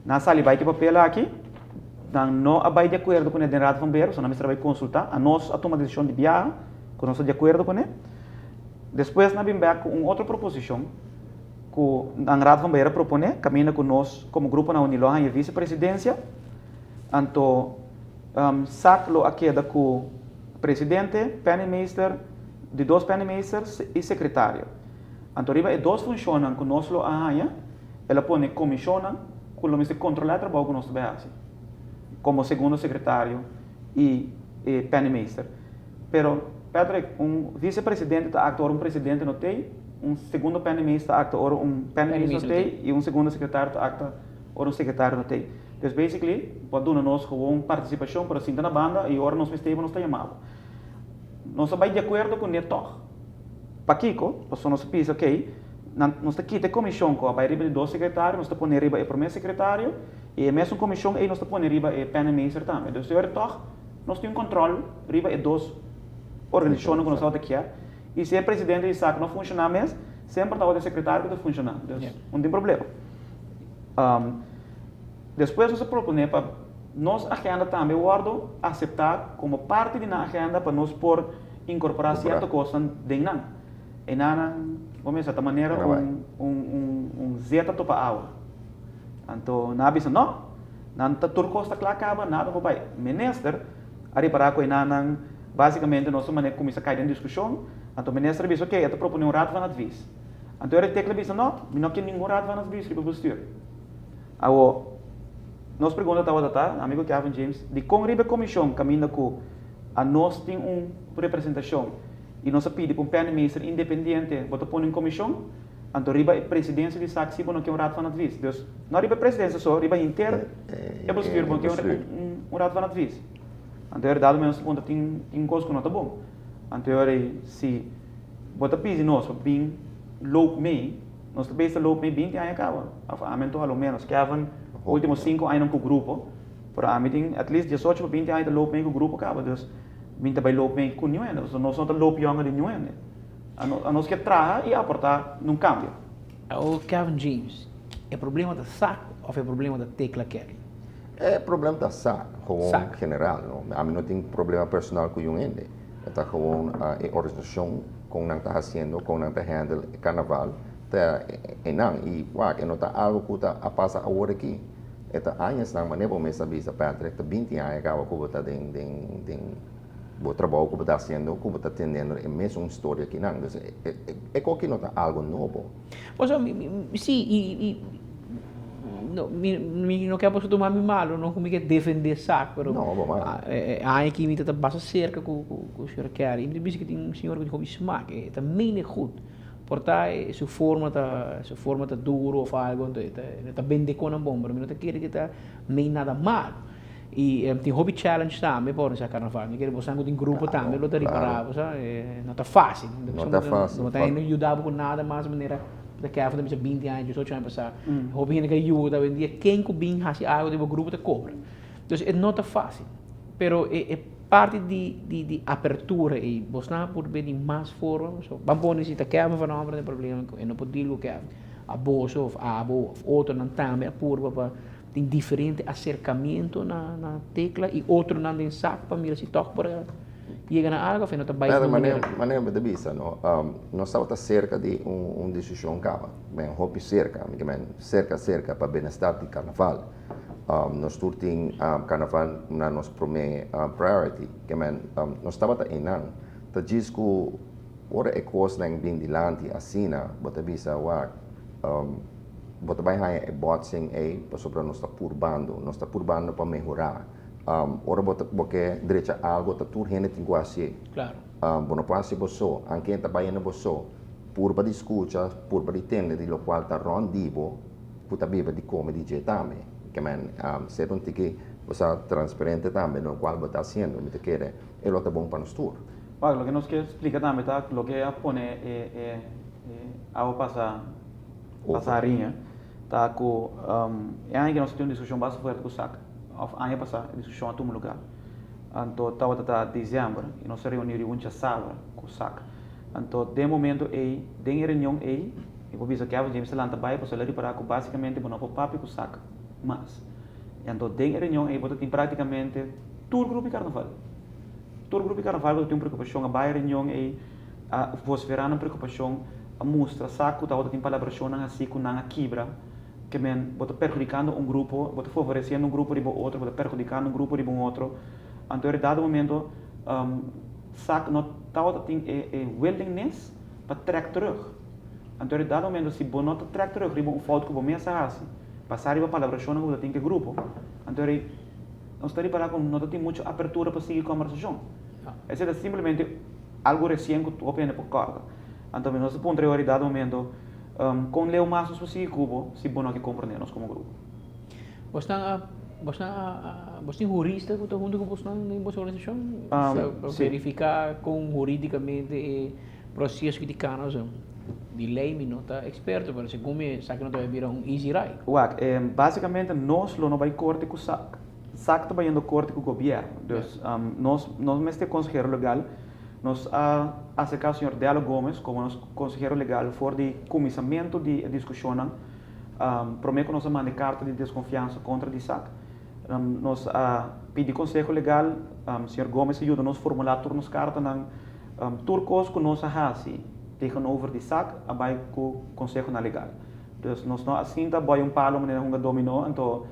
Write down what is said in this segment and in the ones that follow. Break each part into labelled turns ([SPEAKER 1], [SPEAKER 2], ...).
[SPEAKER 1] Na sala vai que papel aqui, não vai de acordo com o Raad van Beheer, só nós vai consultar, a nós a tomar decisão de viagem, que nós de acordo com ele. Depois nós vamos com uma outra proposição, que o Raad van Beheer propõe, caminha com nós como grupo na União e vice-presidência, então saco aqui da com presidente, penningmeester, de dois penningmeesters e secretário. Então, riba, dois funcionam com nós lo arranha, ela põe comissão, com o ministro controlar o trabalho que nós fazemos, como segundo secretário e penningmeester. Pero, Patrick, vice-presidente está actuando presidente no tem, segundo penningmeester está actuando penningmeester no tem, e segundo secretário está actuando secretário no tem. Então, basically, pode dar nós com participação para sentar na banda e agora nós estamos chamando. Nós vai de acordo com o toch. Para Kiko, nós pensa, ok, nós aqui tem comissão que vai riba de dois secretários, nós põe riba o primeiro secretário, e a mesma comissão aí nós põe riba o penningmeester também. Então, se eu toch, nós temos controle riba de dois organizações que nós estamos aqui, e se o presidente diz que não funciona mais, sempre está o secretário que está funcionando. Então, não tem problema. Depois nós proponemos para nossa agenda também guardo aceitar como parte da agenda para nós por incorporar certa coisa dentro não. E nada, vamos dizer, de maneira zeta topa aula. Então, na bisa não turco está claro acaba nada com pai. Minister, ali para com nada, basicamente nós maneira começa a cair em discussão. Então, minister diz, ok, eu propõe raad van advies. Então, ele tem que dizer, não quer nenhum raad van advies para o bestuur. Nós perguntamos ao amigo Kevin James, de como a comissão caminha com a nós tem uma representação e nós pedimos para um penningmeester independente para pôr em comissão, então a presidência de SAC se não quer raad van advies. Então, não a presidência só, a inteira é bestuur porque um raad van advies. Então, a verdade mesmo ponto tem coisa que não está bom. Então, se bota pedir nós para bem loop mee, nós também loop mee 20 anos acaba. A mentor ao menos Kevin últimos 5 anos com o grupo, para mim tem at least 18 para 20 anos de loop mee com o grupo acaba. Então, mim também loop mee com nenhum, nós não loop younger de nenhum. A nós que traga e aportar num cambio.
[SPEAKER 2] O Kevin James, é problema da SAC ou é problema da Tecla Kelly?
[SPEAKER 3] É problema da SAC, como general. A mim não tem problema personal com o ende. É como a organização com não está fazendo, com não está handle carnaval. E não, e não está algo que está a passar agora aqui. Eta anos não, mas nem vou me saber se Patrick está 20 anos acaba que está o trabalho que está fazendo, que está atendendo, é mesmo uma história aqui não. É que não está algo novo.
[SPEAKER 2] Pois sim, não quero tomar me mal, não como que defender saco, mas
[SPEAKER 3] não, mas
[SPEAKER 2] há aqui me está basta cerca com o senhor Kerry, me diz que tem um senhor que como smaak, também é goed. Portanto, se forma tá duro ou algo, tá bem de com a bomba, mas não tá querendo que tá nem nada mal. E tem hobby challenge também, por exemplo, carnaval, me quero você em grupo também, lo tá reparado, sabe? Não tá fácil.
[SPEAKER 3] Não tá fácil.
[SPEAKER 2] Não tá indo ajudar com nada, mas maneira da que a família 20 anos, 18 anos passar, hobby que ajuda, hoje em dia quem que bem faz algo do grupo tá cobra. Então, não tá fácil. Pero é parte de apertura e você não pode ver de mais formas. Vamos pôr se está van não tem problema e não pode dizer que a bolsa ou a outro não também a curva para tem diferente acercamento na tecla e outro não tem saco para mirar se toca para chegar na água, não está bem.
[SPEAKER 3] Maneira de vista, nós estamos cerca de decisão cava, bem hobby cerca para bem-estar de carnaval. Nós turting carnaval na nos priority, que nós estamos aí não, tá diz que ora é coisa nem bem dilante assim na, bota visa bota bem é botsing aí para sobre nós está purbando para melhorar. Ora bota porque direita algo tá tur gente tem quase.
[SPEAKER 2] Claro.
[SPEAKER 3] Bono passe bosso, anche tá bem no bosso, purba di escucha, purba di tende di lo qual tá rondibo, puta biba di come di também. Que se não tem que você transparente também no qual você está fazendo, me quer é lo tá bom para nós todos.
[SPEAKER 1] Lo que nos quer explicar também tá, lo que pone ao passar passarinha, tá com é aí que nós temos discussão bastante forte com o SAC. Ano passado discussão a todo lugar. Então estava dezembro e nós reunimos uma sala com o SAC. Então de momento aí, de reunião aí, eu vou dizer que a gente está lá também para reparar que basicamente não pode papo com o SAC. mais. Então, tem reunião aí, você tem praticamente todo o grupo de carnaval. Todo o grupo de carnaval você tem uma preocupação, a baia reunião aí, a voz verana preocupação, a mostra, saco, você tem colaboração assim com a quebra, que você perjudicando um grupo, você favorecendo um grupo de outro, você perjudicando um grupo de outro. Então, em dado momento, saco não tem willingness para track terug. Então, em dado momento, se você não track terug, riba foto que você assim, passar a palavra que você tem que grupo. Então, nós estamos para não tem muita abertura para seguir a conversação. Esse é simplesmente algo recente que tu opina por corda. Então, nós ponto prioridade no momento, com leu mais para seguir cubo, se você não compreendemos como grupo.
[SPEAKER 2] Você é jurista que está junto com você na organização? Para verificar com juridicamente o processo que canos de lei, mas não está experto, mas como sabe que não vai virar easy ride.
[SPEAKER 1] Basicamente, nós não vamos corte com SAC. SAC está indo corte com o governo. Então, nós mesmo consejero legal, nós acercamos o senhor Delo Gomes como nosso consejero legal for de comissamento de discussão, prometo nós mandar carta de desconfiança contra o SAC. Nós pedimos conselho legal, o senhor Gomes ajuda nos formular turnos carta na turcos que nós hasi tegenover de SAC, abai com conselho na legal. Então, nós não assim tá boy palo maneira dominó, então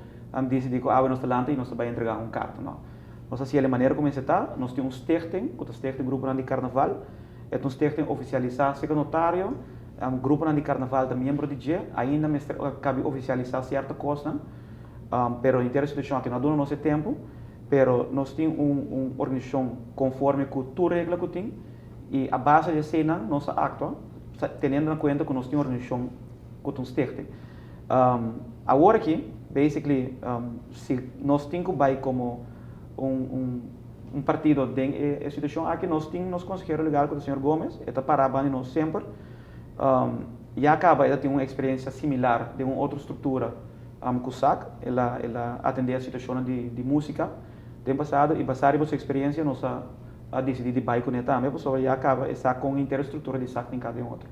[SPEAKER 1] decidi que nós talante e nós vai entregar carta, não. Nós assim a maneira como está, nós temos stichting, que stichting grupo de carnaval, é um stichting oficializar se notário, grupo de carnaval da membro de G, ainda me cabe oficializar certa coisa, pero em termos de situação que não dura nosso tempo, pero nós temos uma organização conforme com toda regra que tem e a base de cena nossa acta, tendo em conta que nós temos uma organização com um stichting. Agora aqui, basically, se nós temos que como um partido de situação aqui nós temos nosso consejero legal com o senhor Gomes, está parado nós sempre, e acaba ele tem uma experiência similar de uma outra estrutura com o SAC, ela atende a situação de música, tem passado e passar a sua experiência nós a decidir de baixo com ele também, porque acaba está com a interestrutura de SAC em cada outro.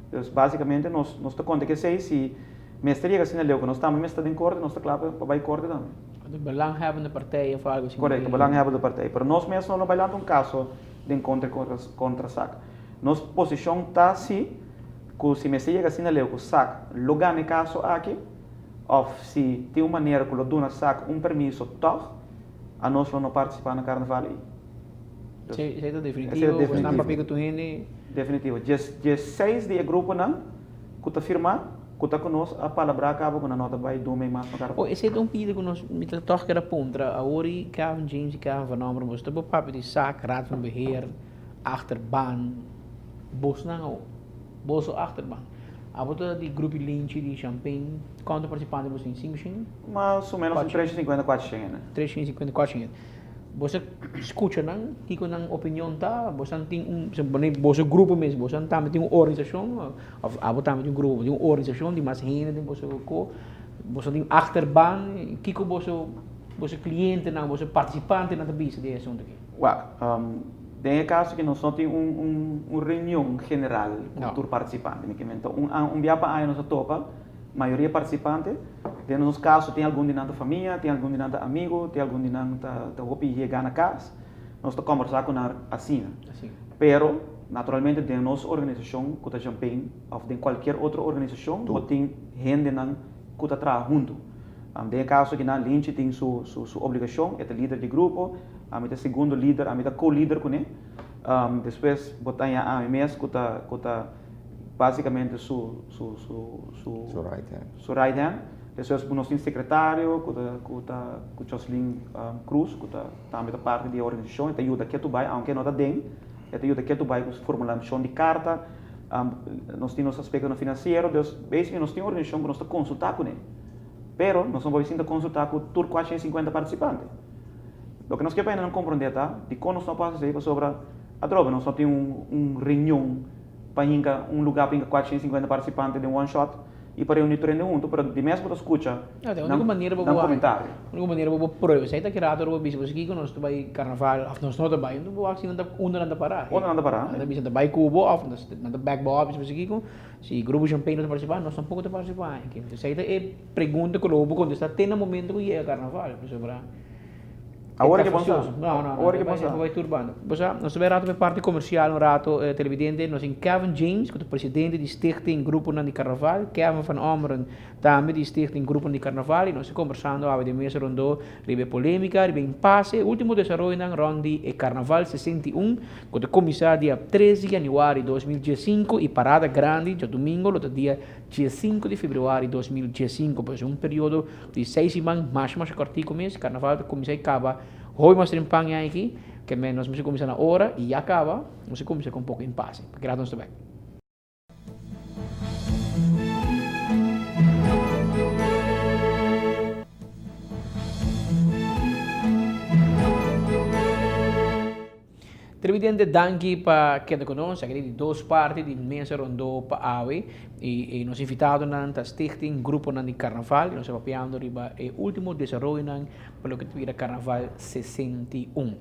[SPEAKER 1] Então, basicamente nós está conta que se mestre assim na leu que nós estamos de acordo, nós está claro para vai acordo também.
[SPEAKER 2] De belanghebbende partijen of algo assim.
[SPEAKER 1] Correto, belanghebbende partij. Pero nós mesmos não bailando caso de encontro contra SAC. Nossa posição está assim, que se me chega assim na leu que SAC logar no caso aqui, ou se tem uma maneira que o dona SAC permisso toch, a nós não participar no carnaval.
[SPEAKER 2] Isso é definitivo, você não papiga tu hene.
[SPEAKER 1] Definitivo. Dia 6 de grupo não, que está firmado, que conosco a palavra acaba com a nota vai do meio mais no carnaval.
[SPEAKER 2] Esse é um pedido que nós me toca era pontra, a ori Kevin James e Kevin Van Omeren, mas também papo de SAC, raad van beheer, achterban, bos não, bos achterban. A volta de grupo Lynch de Champagne, quanto participantes você tem? 5 xing?
[SPEAKER 1] Mais ou menos 350, 400, né?
[SPEAKER 2] 350, 400. Você escuta não? Que com a opinião tá, você tem você grupo mesmo, você também tem uma organização, a também tem um grupo, tem uma organização de mais gente, tem você tem achterban, que com você cliente não, você participante na tabisa de assunto aqui.
[SPEAKER 1] Tem o caso que nós só temos uma reunião general com os participantes, então dia para aí nós topa, maioria participante. Tem nos casos tem algum de nossa família, tem algum de nosso amigo, tem algum de nossa hopi chegar na casa, nós estamos conversar com a assim. Pero naturalmente tem nossa organização que está Champagne, ou tem qualquer outra organização, ou tem gente que está trabalhando junto. Tem caso que na Lynch tem sua obrigação, é o líder de grupo, é o segundo líder, é o co-líder com ele. Depois botar a AMS que está basicamente sua right hand. Depois nós temos secretário, que está Jocelyn Cruz, que está também parte da organização, ele ajuda que tu vai, aunque não está dentro, ele ajuda que tu vai com formulação de carta. Nós temos aspecto financeiro, basicamente nós temos uma organização que nós está consultar com ele. Pero nós não vamos consultar com todos 450 participantes. O que nós queremos ainda não compreender, tá? De como nós não podemos fazer sobre a droga, nós só temos reunião para lugar para 450 participantes de one shot, e para reunir treino junto, para de mesmo para escutar.
[SPEAKER 2] A única maneira para
[SPEAKER 1] comentário.
[SPEAKER 2] A única maneira para provar, se está criado para bicho, você que nós vai carnaval, of nós não está bem, não assim não anda parar.
[SPEAKER 1] Onde anda parar?
[SPEAKER 2] Nada bicho anda vai cubo, of nós anda backball, bicho você que se grupo champanhe não participar, nós tampouco está participar. Então se é pergunta que eu vou contestar até no momento que é carnaval, bicho para
[SPEAKER 1] Agora que passa.
[SPEAKER 2] Não, vai turbando. Nós também rato de parte comercial, um rato televidente, nós em Kevin James, que é o presidente de Stichting Grupo de Carnaval, Kevin van Omeren, também de Stichting Grupo de Carnaval, e nós conversando sobre de mesa rondo, ribe polêmica, ribe impasse, último desenvolvimento na rondi e Carnaval 61, que é começar dia 13 de janeiro de 2015 e parada grande, dia domingo, no dia 5 de fevereiro de 2015, pois período de 6 semanas, mais curtinho mês, Carnaval começa e acaba. Hoje nós temos panha aqui, que nós vamos começar na hora e acaba, nós começa com um pouco de impasse. Graças a Deus. Televidente, danke para quem conosco, aqui de duas partes de mesa rondou para AWE e nos invitado na Stichting Grupo de Carnaval, nós estamos apoiando o último desenvolvimento para o que tiver Carnaval 61.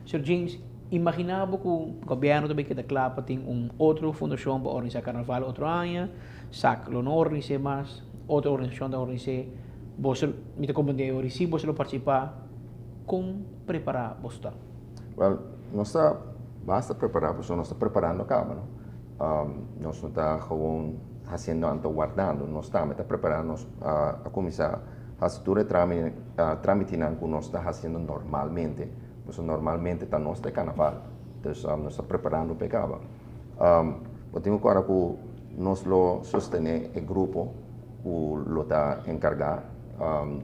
[SPEAKER 2] Sr. James, imaginava que o governo também que declara tem outra fundação para organizar Carnaval outro ano, sac não organiza mais, outra organização da organizar, você me compreende, você participar, como preparar você?
[SPEAKER 3] Well, nós está basta preparado, nós está preparando a cama, nós não está fazendo ando guardando, nós está preparando a começar a estrutura tramitando que nós está fazendo normalmente, normalmente está nós de carnaval, então nós está preparando para a cama. Eu tenho agora que nós lo sostener o grupo que lo está encarregado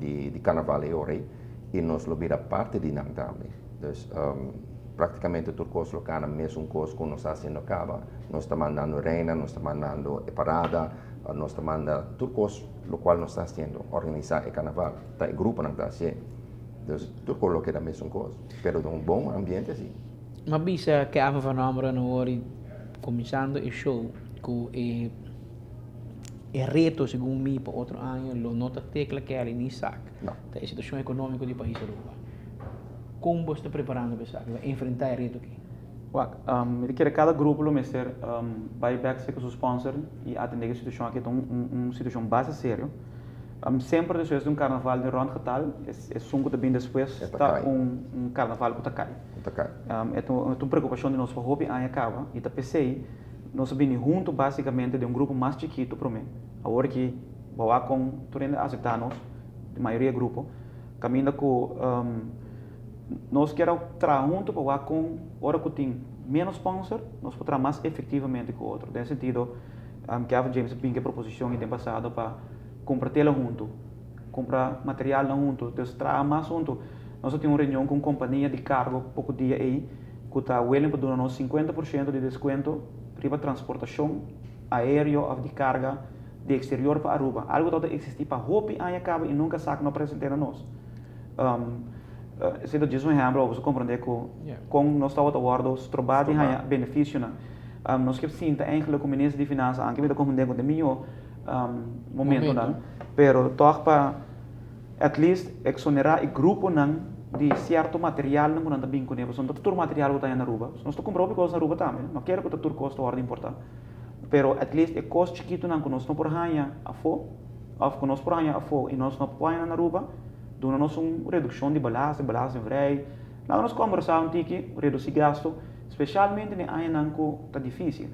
[SPEAKER 3] de carnaval e ore e nós lo vira parte de nós também. Praticamente tudo coisa local, mesmo coisa que nós está fazendo acaba, nós está mandando reina, nós está mandando parada, nós está mandando tudo coisa lo qual nós está fazendo, organizar o carnaval, tá o grupo não está fazendo, então tudo coisa lo que é a mesma coisa, pero de bom ambiente sim.
[SPEAKER 2] Mas bisa que a fenômeno no hora começando o show, que é reto segundo mim para outro ano, lo nota tecla que é nem sac, da situação econômica do país Aruba. Como você está preparando para enfrentar o reto aqui?
[SPEAKER 1] Eu quero cada grupo ser buyback com seu sponsor e atender a situação aqui, uma situação base sério. Sempre depois de carnaval de ronda tal, é sungo também depois está carnaval que está cai. É uma preocupação de nós para hobby aí acaba e tá pensei nós vimos junto basicamente de grupo mais chiquito para mim. Agora que vou com tudo aceitar nós, a maioria do grupo, caminha com nós queremos trabalhar junto para com hora que tem menos sponsor, nós podemos trabalhar mais efetivamente com o outro. Nesse sentido, que a James tem a proposição em tempo passado para comprar tela junto, comprar material junto, então trabalhar mais junto. Nós temos uma reunião com uma companhia de cargo pouco dia aí, que está willing para dar nós 50% de desconto para a transportação aérea ou de carga de exterior para Aruba. Algo que existe para Hopi aí acaba e nunca sabe não apresentar a nós. Se diz exemplo, você compreende que com nós estamos aguardando os trabalhos e benefício, nós que sinta ainda com o ministro de Finanças, anche me compreende com o meu momento, pero toch para at least exonerar o grupo de certo material não nós também com ele, então todo material que está na Aruba, nós estamos comprando coisas na Aruba também, não quero que todo custo ordem importar, pero at least o custo chiquito não que nós não por ganhar a fo, ou que nós por ganhar a fo e nós não põe na Aruba dando nós uma redução de balance vrij. Nós conversamos que reduzir gasto, especialmente em área que está difícil.